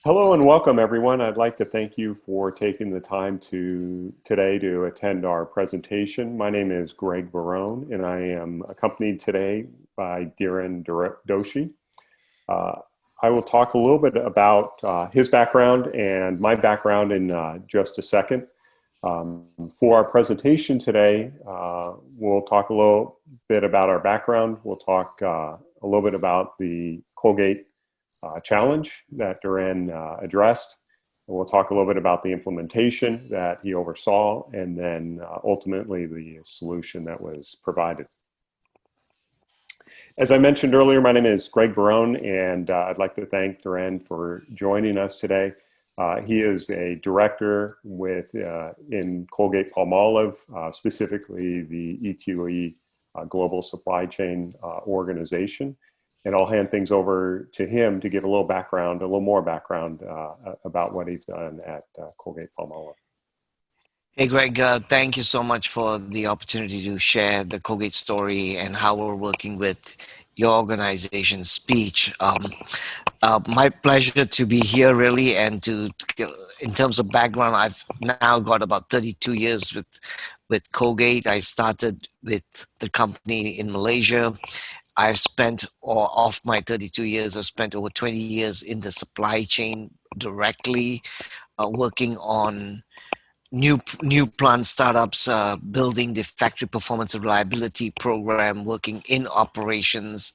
Hello and welcome, everyone. I'd like to thank you for taking the time today to attend our presentation. My name is Greg Barone, and I am accompanied today by Dhiren Doshi. Uh, I will talk a little bit about his background and my background in just a second. For our presentation today, we'll talk a little bit about our background. We'll talk a little bit about the Colgate challenge that Dhiren addressed. And we'll talk a little bit about the implementation that he oversaw, and then ultimately the solution that was provided. As I mentioned earlier, my name is Greg Barone, and I'd like to thank Dhiren for joining us today. He is a director in Colgate Palmolive, specifically the ETLE Global Supply Chain Organization. And I'll hand things over to him to give a little more background about what he's done at Colgate Palmolive. Hey, Greg, thank you so much for the opportunity to share the Colgate story and how we're working with your organization, Speach. My pleasure to be here, really, and in terms of background, I've now got about 32 years with Colgate. I started with the company in Malaysia. I've spent, or of my 32 years, I've spent over 20 years in the supply chain directly, working on new plant startups, building the factory performance and reliability program, working in operations,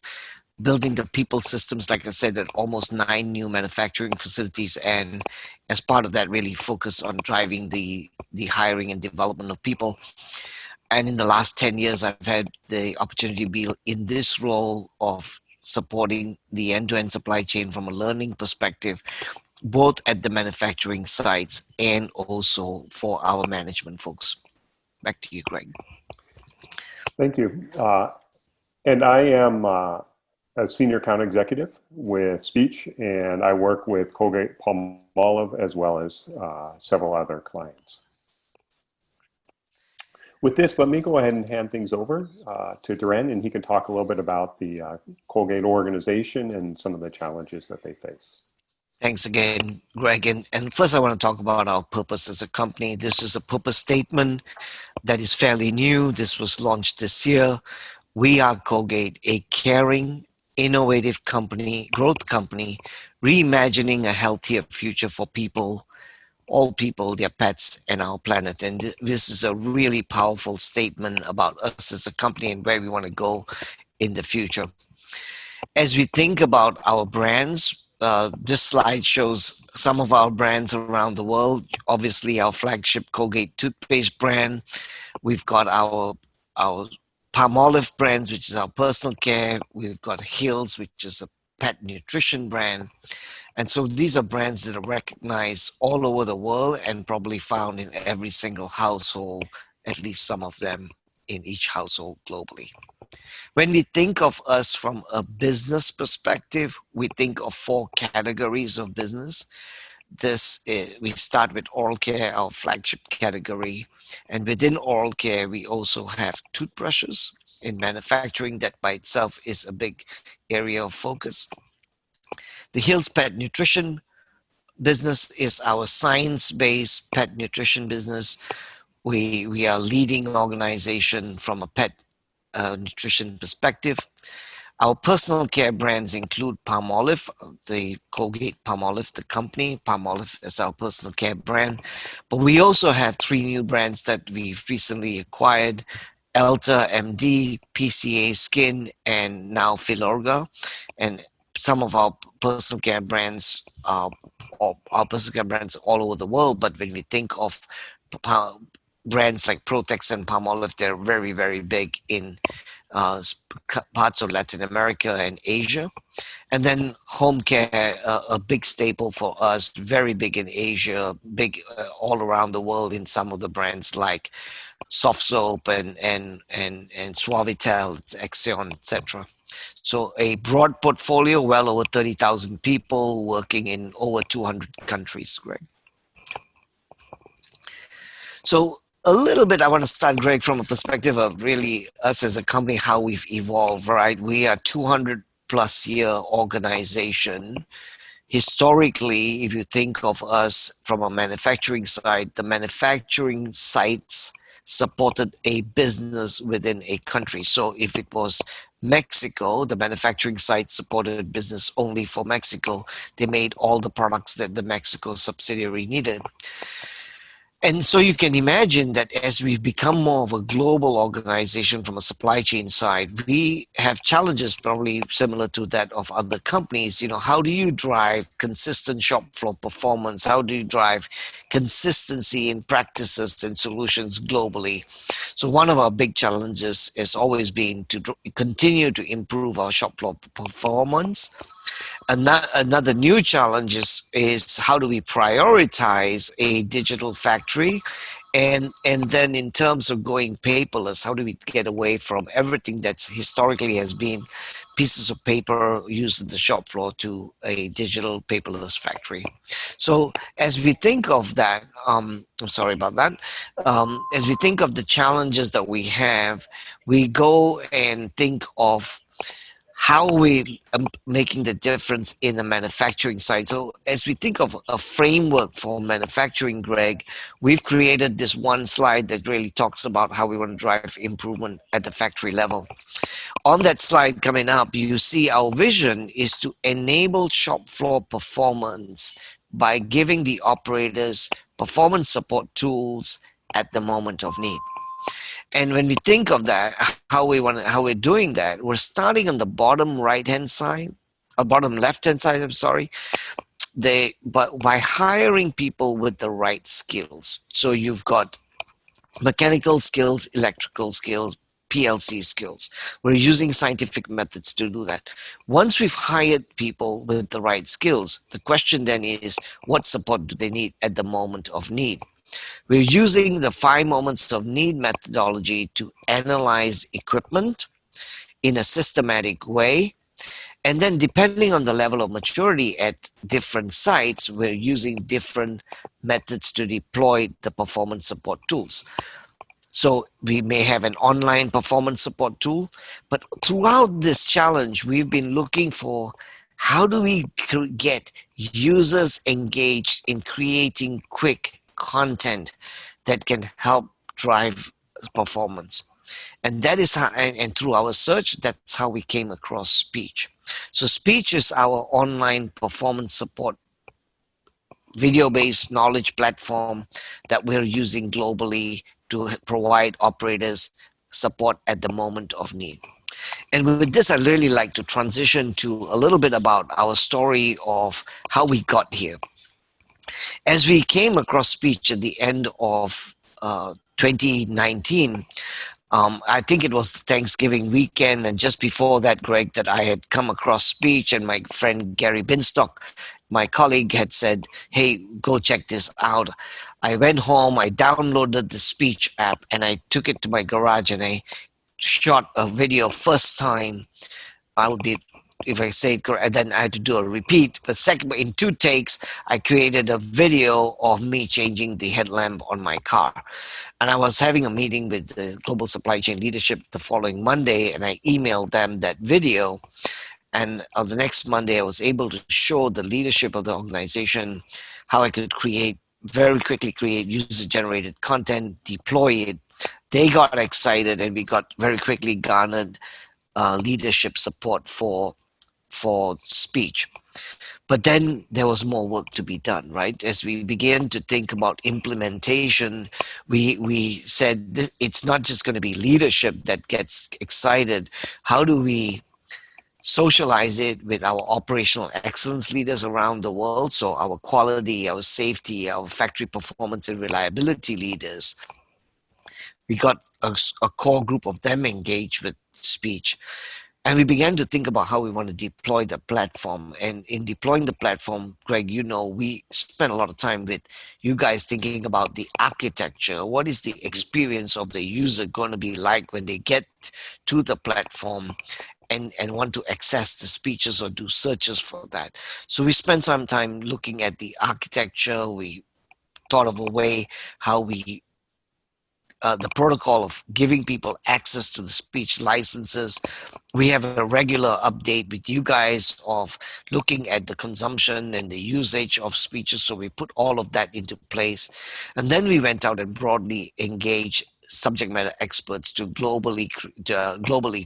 building the people systems, like I said, at almost 9 new manufacturing facilities, and as part of that, really focus on driving the hiring and development of people. And in the last 10 years, I've had the opportunity to be in this role of supporting the end-to-end supply chain from a learning perspective, both at the manufacturing sites and also for our management folks. Back to you, Greg. Thank you. And I am a senior account executive with Speach, and I work with Colgate Palmolive as well as several other clients. With this, let me go ahead and hand things over to Dhiren, and he can talk a little bit about the Colgate organization and some of the challenges that they face. Thanks again, Greg. And first, I want to talk about our purpose as a company. This is a purpose statement that is fairly new. This was launched this year. We are Colgate, a caring, innovative company, growth company, reimagining a healthier future for people, all people, their pets, and our planet. And this is a really powerful statement about us as a company and where we want to go in the future. As we think about our brands, this slide shows some of our brands around the world. Obviously, our flagship Colgate toothpaste brand. We've got our Palmolive brands, which is our personal care. We've got Hill's, which is a pet nutrition brand. And so these are brands that are recognized all over the world and probably found in every single household, at least some of them in each household globally. When we think of us from a business perspective, we think of 4 categories of business. We start with oral care, our flagship category. And within oral care, we also have toothbrushes. In manufacturing, that by itself is a big area of focus. The Hill's Pet Nutrition business is our science-based pet nutrition business. We are a leading organization from a pet nutrition perspective. Our personal care brands include Palmolive, the Colgate Palmolive, the company. Palmolive is our personal care brand. But we also have 3 new brands that we've recently acquired: Elta MD, PCA Skin, and now Filorga. And some of our personal care brands are all over the world. But when we think of brands like Protex and Palmolive, they're very, very big in parts of Latin America and Asia. And then home care, a big staple for us, very big in Asia, big all around the world in some of the brands like Soft Soap and Suavitel, Exion, etc. So a broad portfolio, well over 30,000 people working in over 200 countries, Greg. So a little bit, I want to start, Greg, from a perspective of really us as a company, how we've evolved, right? We are 200 plus year organization historically, if you think of us from a manufacturing side, the manufacturing sites supported a business within a country. So if it was Mexico, the manufacturing site supported business only for Mexico. They made all the products that the Mexico subsidiary needed. And so you can imagine that as we've become more of a global organization from a supply chain side, we have challenges probably similar to that of other companies. How do you drive consistent shop floor performance? How do you drive consistency in practices and solutions globally? So one of our big challenges has always been to continue to improve our shop floor performance. Another new challenge is how do we prioritize a digital factory, and then in terms of going paperless, how do we get away from everything that's historically has been pieces of paper used in the shop floor to a digital paperless factory. So as we think of that, I'm sorry about that. As we think of the challenges that we have, we go and think of how are we making the difference in the manufacturing side. So as we think of a framework for manufacturing, Greg, we've created this one slide that really talks about how we want to drive improvement at the factory level. On that slide coming up, you see our vision is to enable shop floor performance by giving the operators performance support tools at the moment of need. And when we think of that, how we're doing that, we're starting on the bottom right hand side, or bottom left hand side. I'm sorry. But by hiring people with the right skills. So you've got mechanical skills, electrical skills, PLC skills. We're using scientific methods to do that. Once we've hired people with the right skills, the question then is, what support do they need at the moment of need? We're using the 5 moments of need methodology to analyze equipment in a systematic way. And then depending on the level of maturity at different sites, we're using different methods to deploy the performance support tools. So we may have an online performance support tool, but throughout this challenge, we've been looking for how do we get users engaged in creating quick content that can help drive performance. And that is how, and through our search, that's how we came across Speach. So Speach is our online performance support video-based knowledge platform that we're using globally to provide operators support at the moment of need. And with this, I'd really like to transition to a little bit about our story of how we got here. As we came across Speach at the end of 2019, I think it was Thanksgiving weekend, and just before that, Greg, that I had come across Speach, and my friend Gary Binstock, my colleague, had said, "Hey, go check this out." I went home, I downloaded the Speach app, and I took it to my garage, and I shot a video first time. I would be, if I say it correct, then I had to do a repeat. But second, in 2 takes, I created a video of me changing the headlamp on my car. And I was having a meeting with the global supply chain leadership the following Monday, and I emailed them that video. And on the next Monday, I was able to show the leadership of the organization how I could very quickly create user-generated content, deploy it. They got excited, and we got very quickly garnered leadership support for Speach. But then there was more work to be done, right? As we began to think about implementation, we said it's not just going to be leadership that gets excited. How do we socialize it with our operational excellence leaders around the world? So our quality, our safety, our factory performance and reliability leaders. We got a core group of them engaged with Speach. And we began to think about how we want to deploy the platform. And in deploying the platform, Greg, we spent a lot of time with you guys thinking about the architecture. What is the experience of the user going to be like when they get to the platform and want to access the speeches or do searches for that? So we spent some time looking at the architecture. We thought of a way how we the protocol of giving people access to the speech licenses. We have a regular update with you guys of looking at the consumption and the usage of speeches. So we put all of that into place. And then we went out and broadly engaged subject matter experts to globally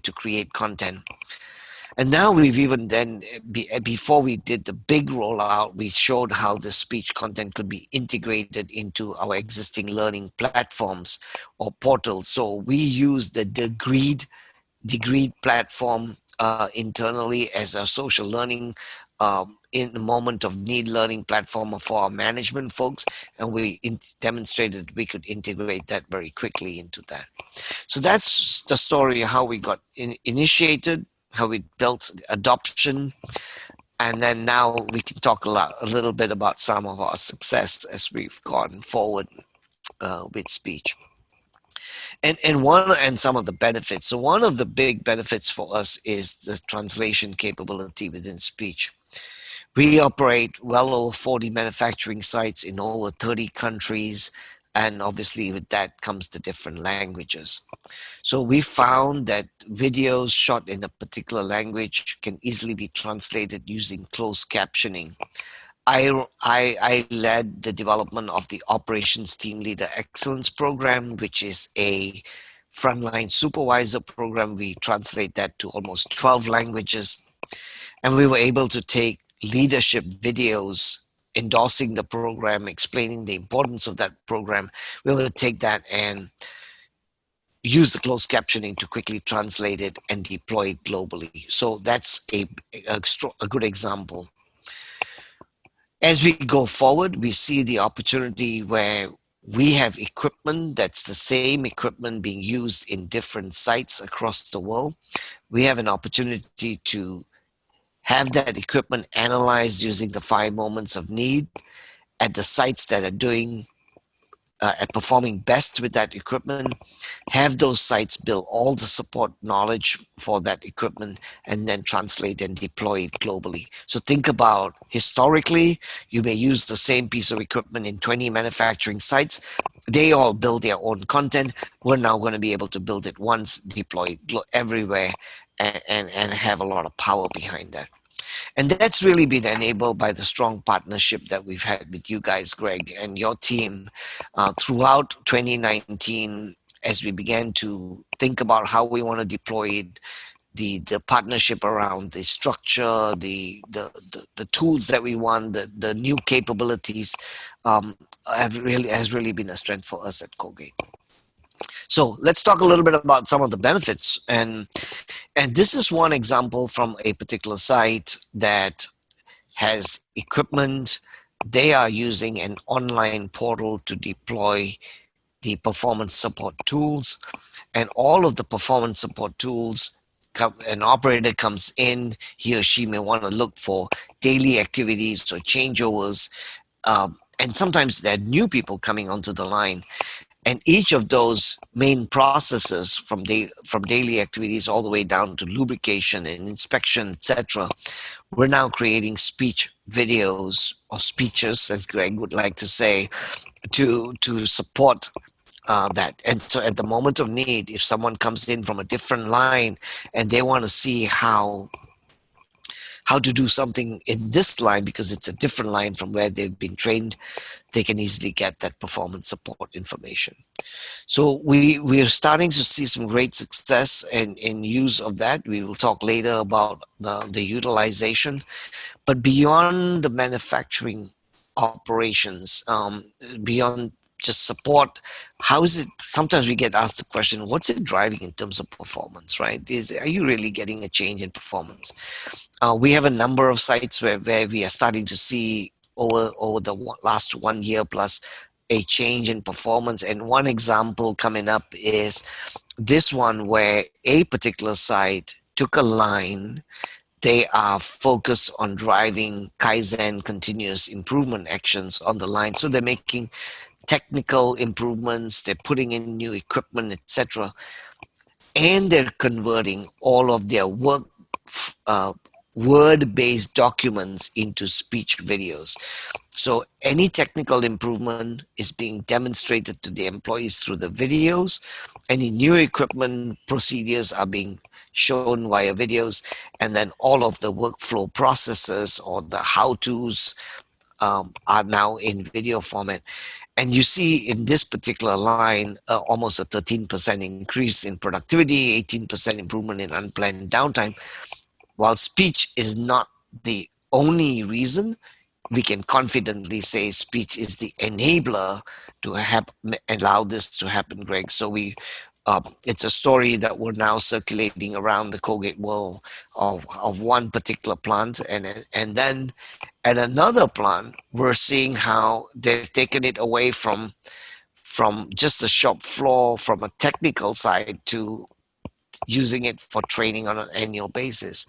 to create content. And now we've even then, before we did the big rollout, we showed how the speech content could be integrated into our existing learning platforms or portals. So we use the Degree platform internally as a social learning in the moment of need learning platform for our management folks, and we demonstrated we could integrate that very quickly into that. So that's the story of how we got initiated, how we built adoption, and then now we can talk a little bit about some of our success as we've gone forward with speech. And some of the benefits. So one of the big benefits for us is the translation capability within speech. We operate well over 40 manufacturing sites in over 30 countries, and obviously with that comes the different languages. So we found that videos shot in a particular language can easily be translated using closed captioning. I led the development of the Operations Team Leader Excellence Program, which is a frontline supervisor program. We translate that to almost 12 languages. And we were able to take leadership videos endorsing the program, explaining the importance of that program. We were able to take that and use the closed captioning to quickly translate it and deploy it globally. So that's a good example. As we go forward, we see the opportunity where we have equipment that's the same equipment being used in different sites across the world. We have an opportunity to have that equipment analyzed using the 5 moments of need at the sites that are doing at performing best with that equipment, have those sites build all the support knowledge for that equipment, and then translate and deploy it globally. So think about historically, you may use the same piece of equipment in 20 manufacturing sites. They all build their own content. We're now going to be able to build it once, deploy it everywhere, and have a lot of power behind that. And that's really been enabled by the strong partnership that we've had with you guys, Greg, and your team throughout 2019 as we began to think about how we want to deploy it, the partnership around the structure, the tools that we want, the new capabilities has really been a strength for us at Colgate. So let's talk a little bit about some of the benefits. And this is one example from a particular site that has equipment. They are using an online portal to deploy the performance support tools. And all of the performance support tools, an operator comes in, he or she may want to look for daily activities or changeovers. And sometimes there are new people coming onto the line. And each of those main processes from daily activities all the way down to lubrication and inspection, etc., we're now creating speech videos or speeches, as Greg would like to say, to support that. And so at the moment of need, if someone comes in from a different line and they want to see how to do something in this line because it's a different line from where they've been trained, they can easily get that performance support information. So we're starting to see some great success in use of that. We will talk later about the utilization. But beyond the manufacturing operations, beyond just support, how is it? Sometimes we get asked the question, what's it driving in terms of performance, right? Are you really getting a change in performance? We have a number of sites where we are starting to see over the last 1 year plus a change in performance. And one example coming up is this one where a particular site took a line. They are focused on driving Kaizen continuous improvement actions on the line. So they're making technical improvements, they're putting in new equipment, etc. And they're converting all of their word-based documents into speech videos. So any technical improvement is being demonstrated to the employees through the videos. Any new equipment procedures are being shown via videos, and then all of the workflow processes or the how-tos are now in video format. And you see in this particular line almost a 13% increase in productivity, 18% improvement in unplanned downtime. While speech is not the only reason, we can confidently say speech is the enabler to allow this to happen, Greg. So it's a story that we're now circulating around the Colgate world of one particular plant, and then at another plant, we're seeing how they've taken it away from just the shop floor, from a technical side, to using it for training on an annual basis.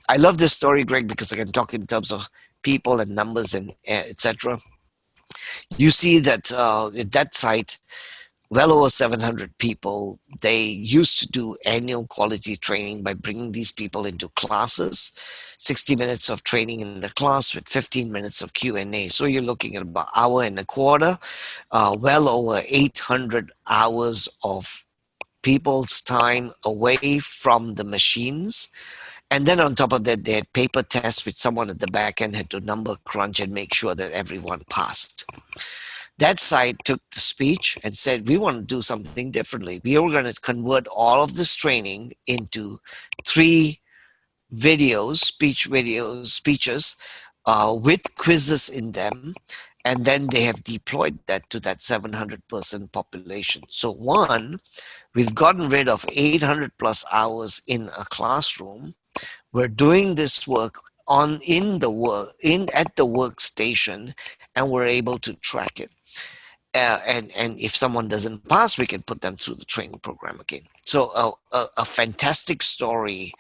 I love this story, Greg, because I can talk in terms of people and numbers and etc. You see that at that site, well over 700 people, they used to do annual quality training by bringing these people into classes, 60 minutes of training in the class with 15 minutes of Q&A. So you're looking at about an hour and a quarter, well over 800 hours of people's time away from the machines. And then on top of that, they had paper tests which someone at the back end had to number crunch and make sure that everyone passed. That side took the speech and said, we want to do something differently. We are going to convert all of this training into 3 videos, speeches with quizzes in them. And then they have deployed that to that 700-person population. So one, we've gotten rid of 800 plus hours in a classroom. We're doing this work in at the workstation, and we're able to track it. And if someone doesn't pass, we can put them through the training program again. So a fantastic story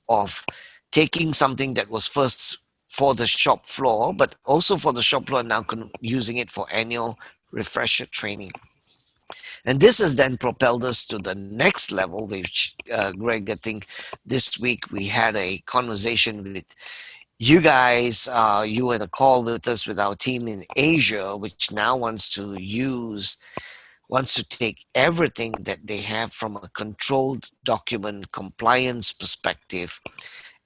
of taking something that was first for the shop floor, but also for the shop floor, now using it for annual refresher training. And this has then propelled us to the next level, which, Greg, I think this week we had a conversation with you guys. You were in a call with us with our team in Asia, which now wants to take everything that they have from a controlled document compliance perspective,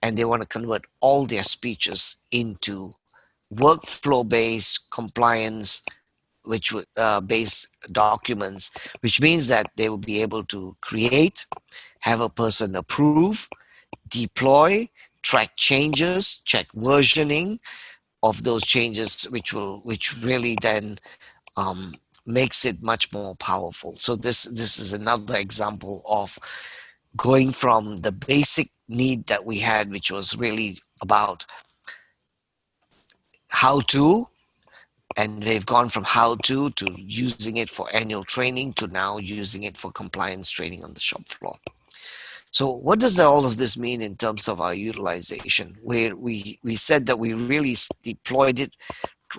and they want to convert all their speeches into workflow based compliance, which would base documents, which means that they will be able to create, have a person approve, deploy, track changes, check versioning of those changes, which really then um, makes it much more powerful. So this is another example of going from the basic need that we had, which was really about how to, and they've gone from how to using it for annual training to now using it for compliance training on the shop floor. So what does all of this mean in terms of our utilization? Where we said that we really deployed it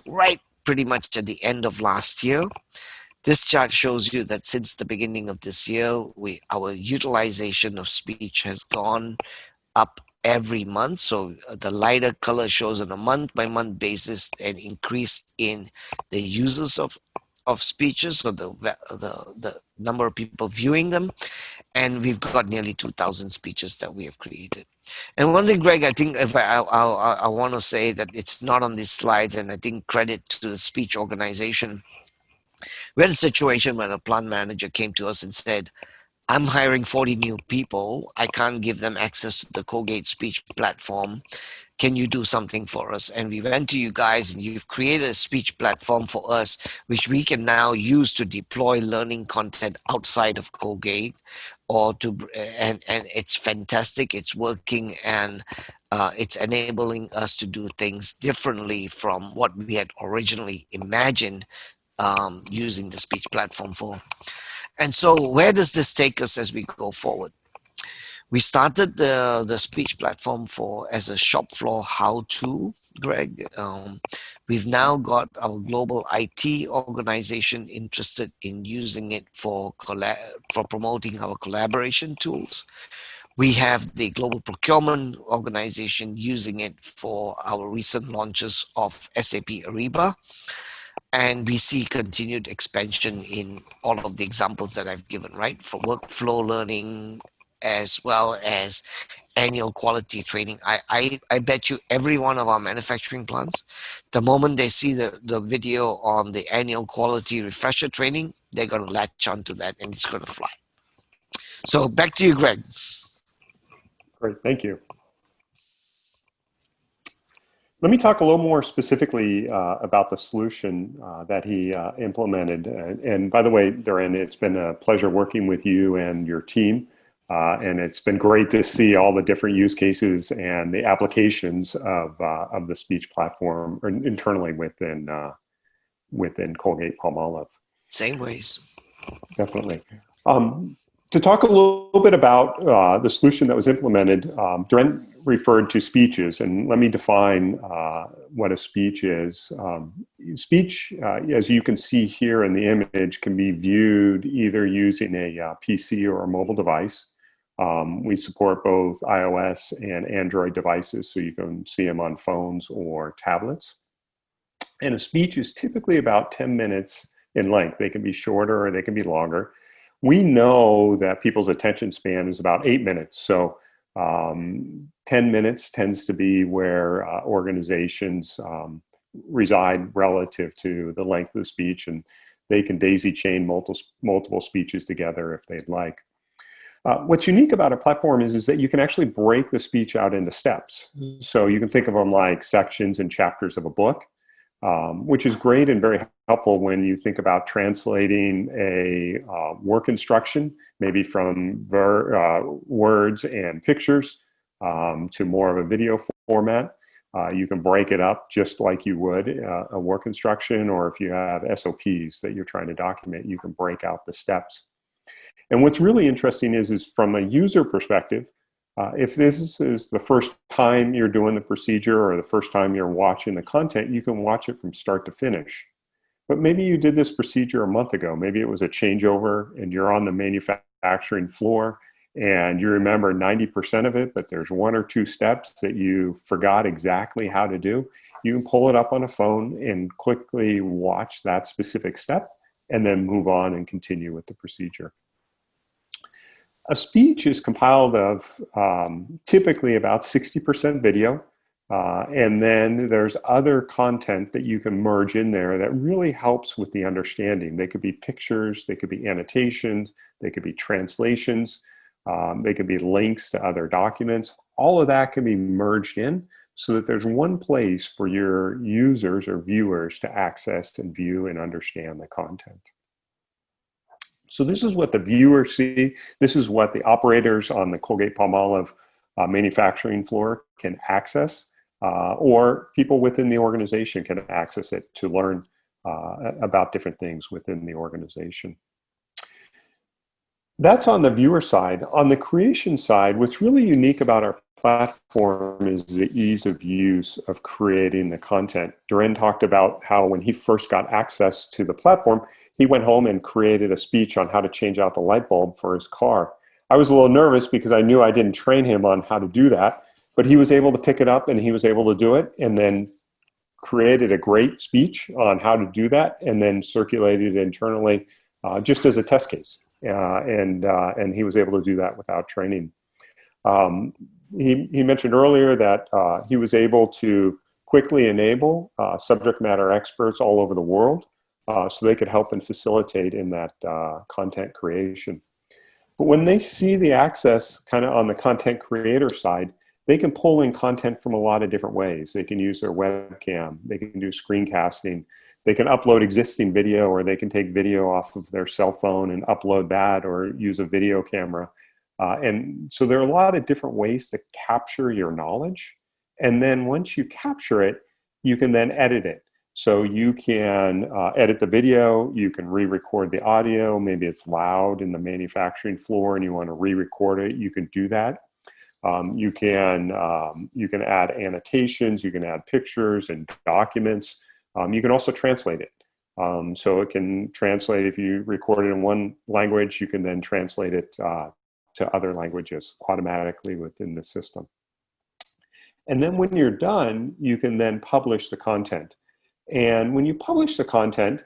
right pretty much at the end of last year. This chart shows you that since the beginning of this year, our utilization of speech has gone up every month. So the lighter color shows on a month by month basis an increase in the users of speeches, or the number of people viewing them. And we've got nearly 2,000 speeches that we have created. And one thing, Greg, I think if I want to say that it's not on these slides, and I think credit to the speech organization. We had a situation when a plant manager came to us and said, I'm hiring 40 new people. I can't give them access to the Colgate speech platform. Can you do something for us? And we went to you guys, and you've created a speech platform for us, which we can now use to deploy learning content outside of Colgate, and it's fantastic. It's working, and it's enabling us to do things differently from what we had originally imagined using the speech platform for. And so where does this take us as we go forward? We started the speech platform as a shop floor how-to, Greg. We've now got our global IT organization interested in using it for promoting our collaboration tools. We have the global procurement organization using it for our recent launches of SAP Ariba. And we see continued expansion in all of the examples that I've given, right? For workflow learning as well as annual quality training. I bet you every one of our manufacturing plants, the moment they see the video on the annual quality refresher training, they're going to latch onto that and it's going to fly. So back to you, Greg. Great, thank you. Let me talk a little more specifically about the solution that he implemented. And by the way, Dhiren, it's been a pleasure working with you and your team. And it's been great to see all the different use cases and the applications of the Speach platform internally within Colgate-Palmolive. Same ways. Definitely. To talk a little bit about the solution that was implemented, Dhiren referred to speeches, and let me define what a speech is. Speech, as you can see here in the image, can be viewed either using a PC or a mobile device. We support both iOS and Android devices, so you can see them on phones or tablets. And a speech is typically about 10 minutes in length. They can be shorter or they can be longer. We know that people's attention span is about 8 minutes. So 10 minutes tends to be where organizations reside relative to the length of the speech, and they can daisy chain multiple speeches together if they'd like. What's unique about a platform is that you can actually break the speech out into steps. So you can think of them like sections and chapters of a book. Which is great and very helpful when you think about translating a work instruction, maybe from words and pictures to more of a video format. You can break it up just like you would a work instruction, or if you have SOPs that you're trying to document, you can break out the steps. And what's really interesting is from a user perspective, if this is the first time you're doing the procedure or the first time you're watching the content, you can watch it from start to finish. But maybe you did this procedure a month ago. Maybe it was a changeover and you're on the manufacturing floor and you remember 90% of it, but there's 1 or 2 steps that you forgot exactly how to do. You can pull it up on a phone and quickly watch that specific step and then move on and continue with the procedure. A speech is compiled of typically about 60% video, and then there's other content that you can merge in there that really helps with the understanding. They could be pictures, they could be annotations, they could be translations, they could be links to other documents. All of that can be merged in so that there's one place for your users or viewers to access and view and understand the content. So this is what the viewers see. This is what the operators on the Colgate-Palmolive manufacturing floor can access, or people within the organization can access it to learn about different things within the organization. That's on the viewer side. On the creation side, what's really unique about our platform is the ease of use of creating the content. Dhiren talked about how when he first got access to the platform, he went home and created a speech on how to change out the light bulb for his car. I was a little nervous because I knew I didn't train him on how to do that, but he was able to pick it up and he was able to do it, and then created a great speech on how to do that and then circulated it internally just as a test case. And he was able to do that without training. He mentioned earlier that he was able to quickly enable subject matter experts all over the world so they could help and facilitate in that content creation. But when they see the access kind of on the content creator side, they can pull in content from a lot of different ways. They can use their webcam, they can do screencasting, they can upload existing video, or they can take video off of their cell phone and upload that, or use a video camera. And so there are a lot of different ways to capture your knowledge. And then once you capture it, you can then edit it. So you can edit the video, you can re-record the audio, maybe it's loud in the manufacturing floor and you want to re-record it, you can do that. You can add annotations, you can add pictures and documents. You can also translate it. So it can translate, if you record it in one language, you can then translate it to other languages automatically within the system. And then when you're done, you can then publish the content. And when you publish the content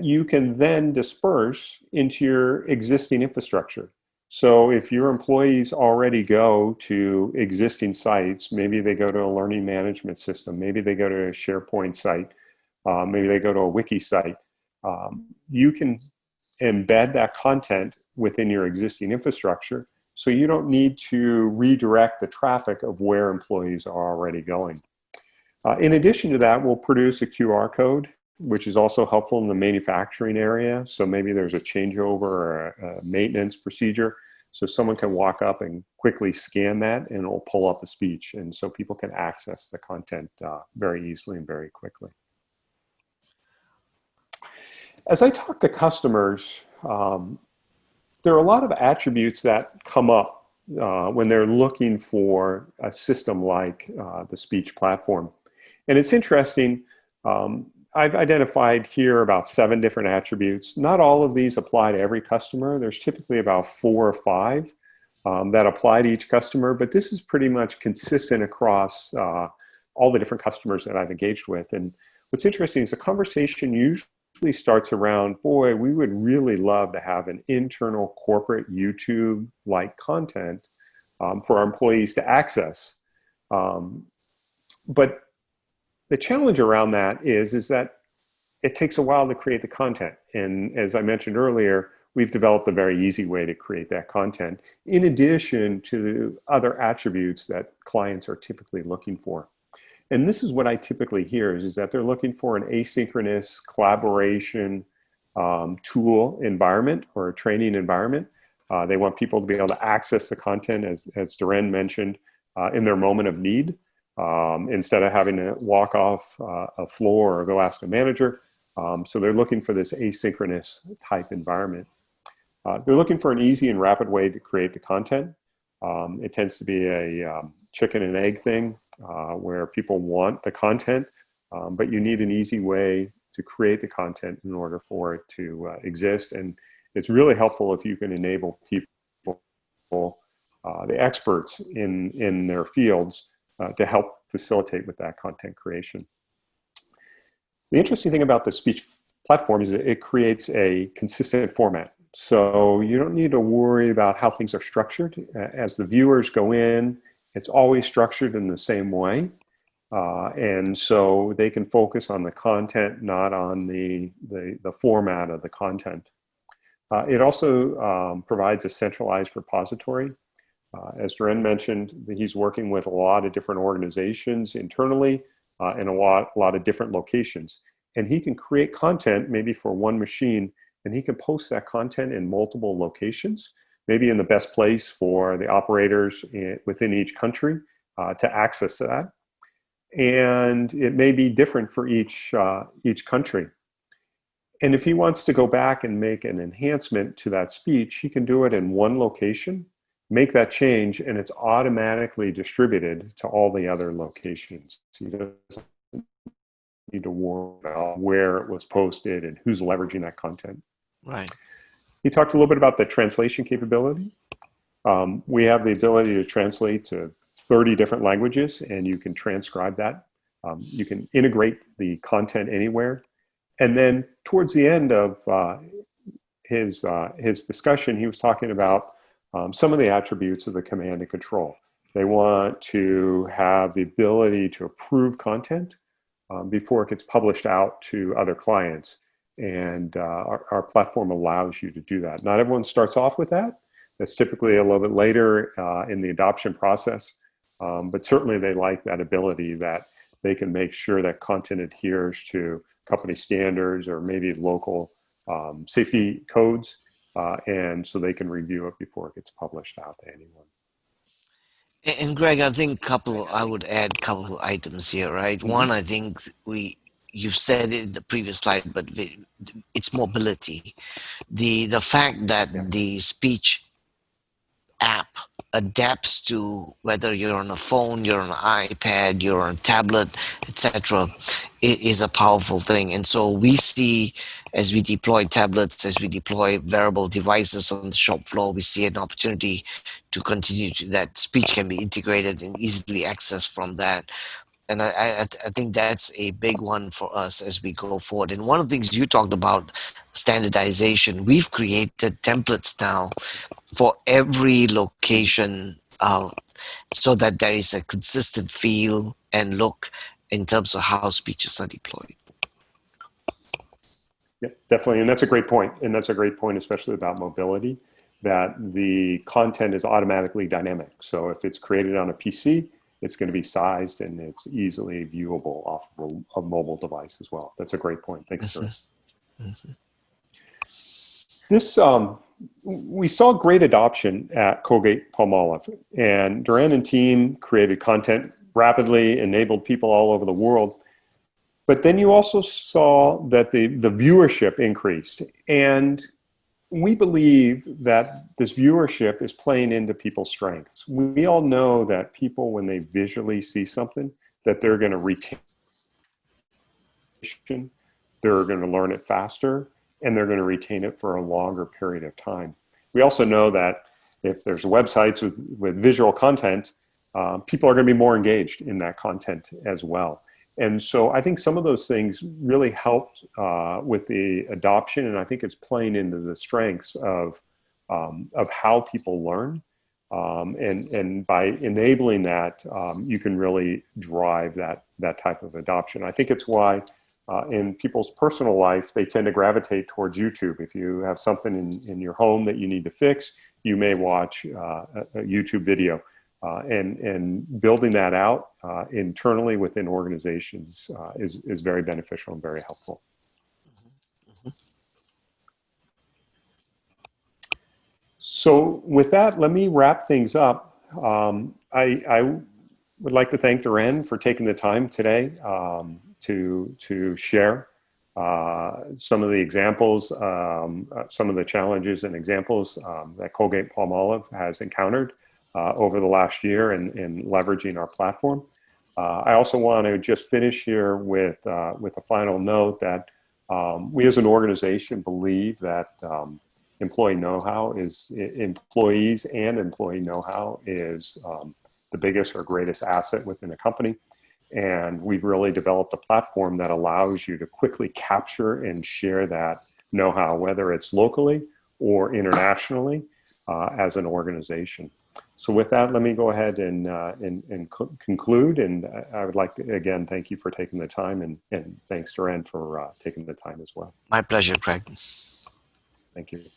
you can then disperse into your existing infrastructure. So if your employees already go to existing sites, maybe they go to a learning management system, maybe they go to a SharePoint site, maybe they go to a wiki site, you can embed that content within your existing infrastructure, so you don't need to redirect the traffic of where employees are already going. In addition to that, we'll produce a QR code, which is also helpful in the manufacturing area. So maybe there's a changeover or a maintenance procedure. So someone can walk up and quickly scan that and it'll pull up the speech. And so people can access the content very easily and very quickly. As I talk to customers, there are a lot of attributes that come up when they're looking for a system like the Speach platform. And it's interesting, I've identified here about 7 different attributes. Not all of these apply to every customer. There's typically about 4 or 5 that apply to each customer, but this is pretty much consistent across all the different customers that I've engaged with. And what's interesting is the conversation usually starts around, boy, we would really love to have an internal corporate YouTube-like content for our employees to access. But the challenge around that is that it takes a while to create the content. And as I mentioned earlier, we've developed a very easy way to create that content, in addition to other attributes that clients are typically looking for. And this is what I typically hear is that they're looking for an asynchronous collaboration tool environment or a training environment. They want people to be able to access the content, as Dhiren mentioned, in their moment of need. Instead of having to walk off a floor or go ask a manager. So they're looking for this asynchronous type environment. They're looking for an easy and rapid way to create the content. It tends to be a chicken and egg thing where people want the content, but you need an easy way to create the content in order for it to exist. And it's really helpful if you can enable people, the experts in their fields, to help facilitate with that content creation. The interesting thing about the Speech platform is that it creates a consistent format. So you don't need to worry about how things are structured. As the viewers go in, it's always structured in the same way. And so they can focus on the content, not on the format of the content. It also provides a centralized repository. As Dhiren mentioned, he's working with a lot of different organizations internally in a lot of different locations. And he can create content maybe for one machine, and he can post that content in multiple locations, maybe in the best place for the operators within each country to access that. And it may be different for each country. And if he wants to go back and make an enhancement to that speech, he can do it in one location, make that change, and it's automatically distributed to all the other locations. So he doesn't need to worry about where it was posted and who's leveraging that content. Right. He talked a little bit about the translation capability. We have the ability to translate to 30 different languages, and you can transcribe that. You can integrate the content anywhere. And then towards the end of his discussion, he was talking about some of the attributes of the command and control. They want to have the ability to approve content before it gets published out to other clients. And our platform allows you to do that. Not everyone starts off with that. That's typically a little bit later in the adoption process. But certainly they like that ability that they can make sure that content adheres to company standards or maybe local safety codes. And so they can review it before it gets published out to anyone. And Greg, I think I would add a couple of items here, right? Mm-hmm. One, I think you've said it in the previous slide, but it's mobility. The fact that the speech app adapts to whether you're on a phone, you're on an iPad, you're on a tablet, etc., is a powerful thing. And so we see as we deploy tablets, as we deploy wearable devices on the shop floor, we see an opportunity to continue to that speech can be integrated and easily accessed from that. And I think that's a big one for us as we go forward. And one of the things you talked about, standardization, we've created templates now for every location, so that there is a consistent feel and look in terms of how speeches are deployed. Yeah, definitely. And that's a great point. And that's a great point, especially about mobility, that the content is automatically dynamic. So if it's created on a PC, it's going to be sized and it's easily viewable off of a mobile device as well. That's a great point. Thanks, Dhiren. Mm-hmm. This, we saw great adoption at Colgate Palmolive, and Dhiren and team created content rapidly, enabled people all over the world. But then you also saw that the viewership increased. And we believe that this viewership is playing into people's strengths. We all know that people, when they visually see something, that they're going to retain, they're going to learn it faster, and they're going to retain it for a longer period of time. We also know that if there's websites with visual content, people are going to be more engaged in that content as well. And so I think some of those things really helped with the adoption, and I think it's playing into the strengths of how people learn. And by enabling that, you can really drive that type of adoption. I think it's why in people's personal life, they tend to gravitate towards YouTube. If you have something in your home that you need to fix, you may watch a YouTube video. And building that out internally within organizations is very beneficial and very helpful. So with that, let me wrap things up. I would like to thank Dhiren for taking the time today to share some of the examples, some of the challenges and examples that Colgate Palmolive has encountered over the last year in leveraging our platform. I also want to just finish here with a final note that we as an organization believe that employee know-how is, employees and employee know-how is the biggest or greatest asset within a company. And we've really developed a platform that allows you to quickly capture and share that know-how, whether it's locally or internationally as an organization. So with that, let me go ahead and conclude. And I would like to, again, thank you for taking the time, and thanks, Dhiren, for taking the time as well. My pleasure, Craig. Thank you.